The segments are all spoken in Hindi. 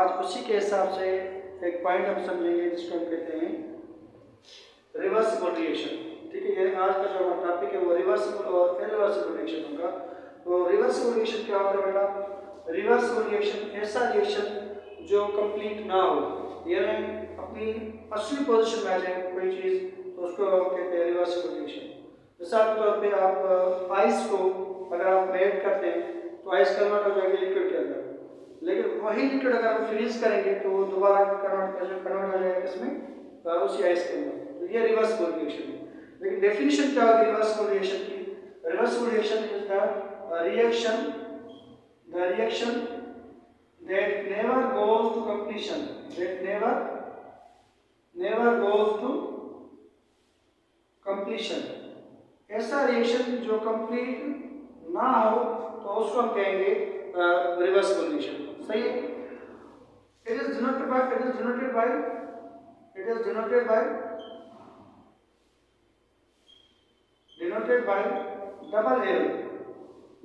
आज उसी के हिसाब से एक पॉइंट हम समझेंगे जिसको हम कहते हैं रिवर्सिबल रिएक्शन। ठीक है, ये आज का जो टॉपिक है वो रिवर्सिबल और इरिवर्सिबल रिएक्शन होगा। तो रिवर्सिबल रिएक्शन क्या होता है बेटा? रिवर्सिबल रिएक्शन ऐसा रिएक्शन जो कंप्लीट ना हो, यानी अपनी असली पोजीशन में आ जाए कोई चीज, तो उसको कहते हैं रिवर्सिबल रिएक्शन। मिसाल के तौर पे आप आइस को अगर आप मेल्ट करते हैं तो आइस कन्वर्ट हो जाएगी लिक्विड के अंदर, लेकिन वही लिक्विड अगर हम फ्रीज करेंगे तो वो दोबारा कन्वर्ट हो जाएगा इसमें उसी आइस के अंदर। तो ये रिवर्सिबल रिएक्शन है। लेकिन डेफिनेशन क्या होगी रिवर्सिबल रिएक्शन की? Reversible reaction is the reaction that never goes to completion, that never goes to completion। ऐसा रिएक्शन जो कंप्लीट ना हो तो उसको हम कहेंगे रिवर्सिबल रिएक्शन। सही है। It is denoted by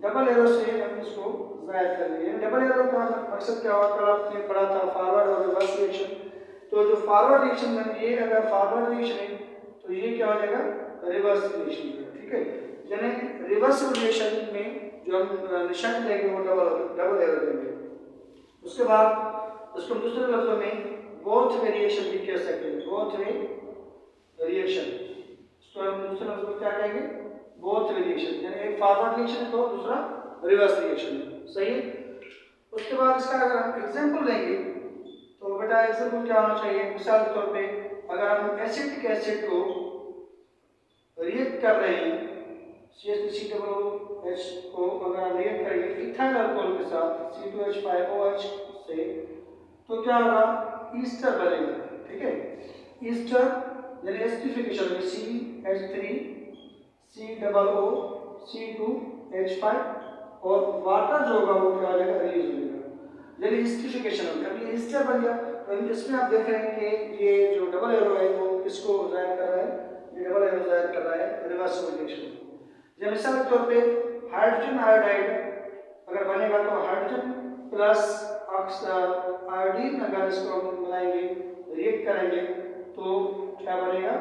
double arrow से हम इसको जाहिर कर लेंगे। डबल एरो का मकसद क्या होगा? कल आपने पढ़ा था फॉरवर्ड और रिवर्स रिएक्शन। तो जो फॉरवर्ड रिएक्शन है, ये अगर फॉरवर्ड रिएक्शन है तो ये क्या हो जाएगा? Reverse reaction. ठीक है, यानी रिवर्स रिएक्शन में जो हम निशान देंगे वो डबल एरो देंगे। उसके बाद उसको दूसरे लफ्जों में बोथ वे रिएक्शन भी कह सकते हैं। बोथ वे रिएक्शन, इसको हम दूसरे लफ्जों में क्या कहेंगे? बोथ वे रिएक्शन, यानी एक फॉरवर्ड रिएक्शन है तो दूसरा रिवर्स रिएक्शन है। सही है। उसके बाद इसका अगर हम एग्जांपल लेंगे तो बेटा एग्जांपल क्या होना चाहिए? मिसाल के तौर पे अगर हम एसिटिक एसिड को रिएक्ट कर रहे हैं, CH3COOH को अगर हम रिएक्ट करेंगे इथाइल अल्कोहल के साथ C2H5OH से, तो क्या होगा? ईस्टर बनेगा। ठीक है, ईस्टर यानी एसिडिफिकेशन में CH3 COOH2H5 और वाटर जो होगा वो क्या हो जाएगा? रिलीज हो जाएगा, यानी एसिडिफिकेशन हो गया। अभी ईस्टर बन गया तो इसमें आप देख रहे हैं कि ये जो डबल एरो है वो किसको जाहिर कर रहा है? ये डबल एरो जाहिर कर रहा है रिवर्सिबल रिएक्शन। जैसे मिसाल के तौर पे हाइड्रोजन आयोडाइड अगर बनेगा तो हाइड्रोजन प्लस आयोडीन अगर इसको हम बनाएंगे, रिएक्ट करेंगे तो क्या बनेगा?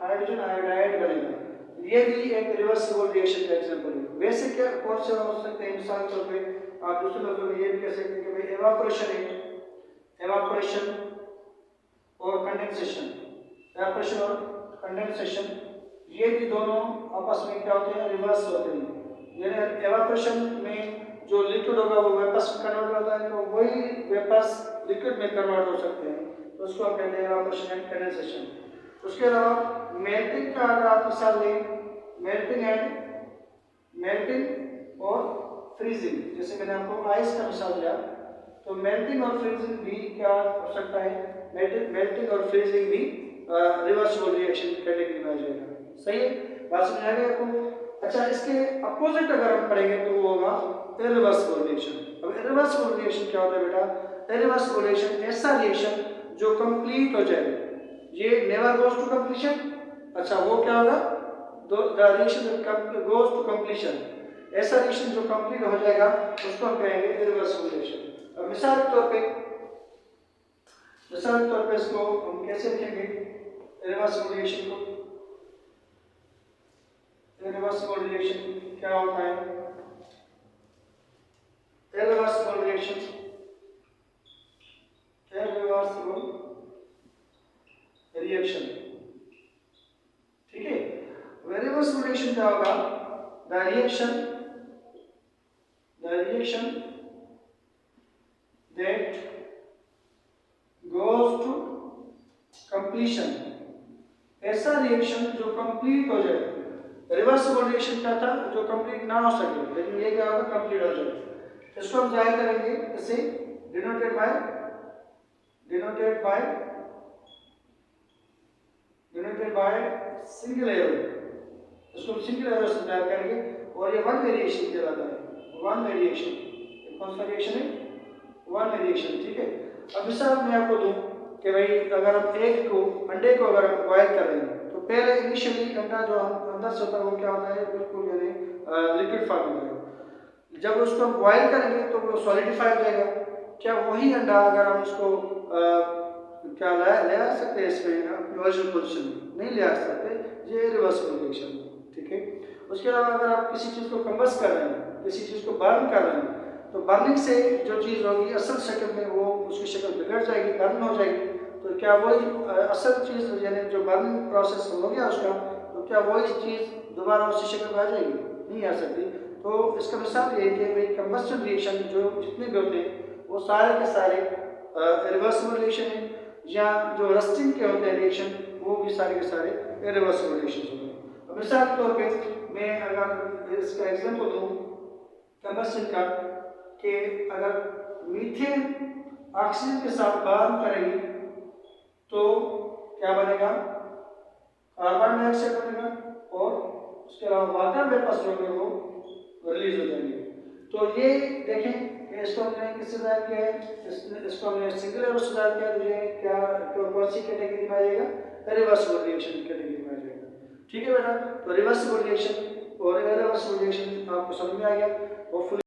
हाइड्रोजन आयोडाइड बनेगा। ये भी एक रिवर्सिबल रिएक्शन का एग्जांपल है। वैसे क्या कौन से हो सकते हैं? मिसाल के तौर पे आप दूसरे लफ्जों में ये भी कह सकते हैं कि भाई एवापोरेशन है, एवापोरेशन और कंडेंसेशन, एवापोरेशन और कंडेंसेशन, ये भी दोनों आपस में क्या होते हैं? रिवर्स होते हैं। यानी एवापोरेशन में जो लिक्विड होगा वो वेपर्स में कन्वर्ट होता है, तो वही वेपर्स लिक्विड में कन्वर्ट हो सकते हैं, तो उसको हम कहते हैं एवापोरेशन एंड कंडेंसेशन। उसके अलावा मेल्टिंग का अगर आप मिसाल लें, मेल्टिंग और फ्रीजिंग, जैसे मैंने आपको आइस का मिसाल दिया, तो मेल्टिंग और फ्रीजिंग भी क्या हो सकता है? मेल्टिंग और फ्रीजिंग भी रिवर्सिबल रिएक्शन कैटेगरी में आ जाएगा। सही है, बात समझ आ गई आपको? अच्छा, इसके अपोजिट अगर हम पढ़ेंगे तो वो होगा इरिवर्सिबल रिएक्शन। अब इरिवर्सिबल रिएक्शन क्या होता है बेटा? इरिवर्सिबल रिएक्शन ऐसा रिएक्शन जो कंप्लीट हो जाए, ये नेवर गोज टू कंप्लीशन। अच्छा, वो क्या होगा? The reaction goes to completion, ऐसा रिएक्शन जो कंप्लीट हो जाएगा उसको हम कहेंगे इरिवर्सिबल रिएक्शन। अब मिसाल के तौर पे इसको हम कैसे लिखेंगे इरिवर्सिबल रिएक्शन को? इरिवर्सिबल रिएक्शन क्या होता है? इरिवर्सिबल रिएक्शन ठीक है। इरिवर्सिबल रिएक्शन क्या होगा? The reaction that goes to completion, ऐसा रिएक्शन जो कंप्लीट हो जाए। रिवर्सिबल रिएक्शन क्या था? जो कंप्लीट ना हो सके, लेकिन ये क्या होगा? कंप्लीट हो जाए। इसको हम जाहिर करेंगे जैसे डिनोटेड बाय सिंगल एरो, इसको सिंगल एरो से जाहिर करेंगे और ये वन वेरिएशन कहलाता है। वन वेरिएशन कौन सा रिएक्शन है? One variation. ठीक है। अब मिसाल मैं आपको दूं कि भाई अगर हम अंडे को अगर हम बॉयल कर रहे हैं तो पहले इनिशियली अंडा जो अंदर से होता है वो क्या होता है? बिल्कुल यानी लिक्विड फॉर्म में होता है। जब उसको हम बॉयल करेंगे तो वो सॉलिडिफाई हो जाएगा। क्या वही अंडा अगर हम उसको क्या ले आ सकते हैं इसमें अपनी ओरिजिनल पोजिशन में? नहीं ले आ सकते, ये रिवर्सिबल रिएक्शन है। ठीक है, उसके अलावा अगर आप किसी चीज़ को कंबस्ट कर रहे हैं, किसी चीज़ को बर्न कर रहे हैं, तो बर्निंग से जो चीज़ होगी असल शक्ल में वो उसकी शक्ल बिगड़ जाएगी, बर्न हो जाएगी। तो क्या वही असल चीज़ यानी जो बर्निंग प्रोसेस हो गया उसका, तो क्या वही चीज़ दोबारा उसी शक्ल में आ जाएगी? नहीं आ सकती। तो इसका मिसाल ये है कि भाई कंबस्शन रिएक्शन जो जितने भी होते हैं वो सारे के सारे रिवर्सिबल रिएक्शन है, या जो रस्टिंग के होते हैं रिएक्शन वो भी सारे के सारे रिवर्सिबल रिएक्शन होते हैं। अब मिसाल के तौर पे मैं अगर इसका एग्जांपल दूँ कंबस्शन का, कि अगर मीथेन ऑक्सीजन के साथ बर्न करेगी तो क्या बनेगा? कार्बन डाइऑक्साइड बनेगा, और उसके अलावा वाटर वेपर्स जो है वो रिलीज हो जाएंगे। तो ये देखें, इसको हमने किससे सुधार किया है? इसको हमने सिंगल एरो सुधार किया, तो ये क्या कौन सी कैटेगरी में आ जाएगा? रिवर्सिबल रिएक्शन की कैटेगरी में आ जाएगा। ठीक है बेटा, तो रिवर्सिबल रिएक्शन और इरिवर्सिबल रिएक्शन आपको समझ में आ गया। होपफुली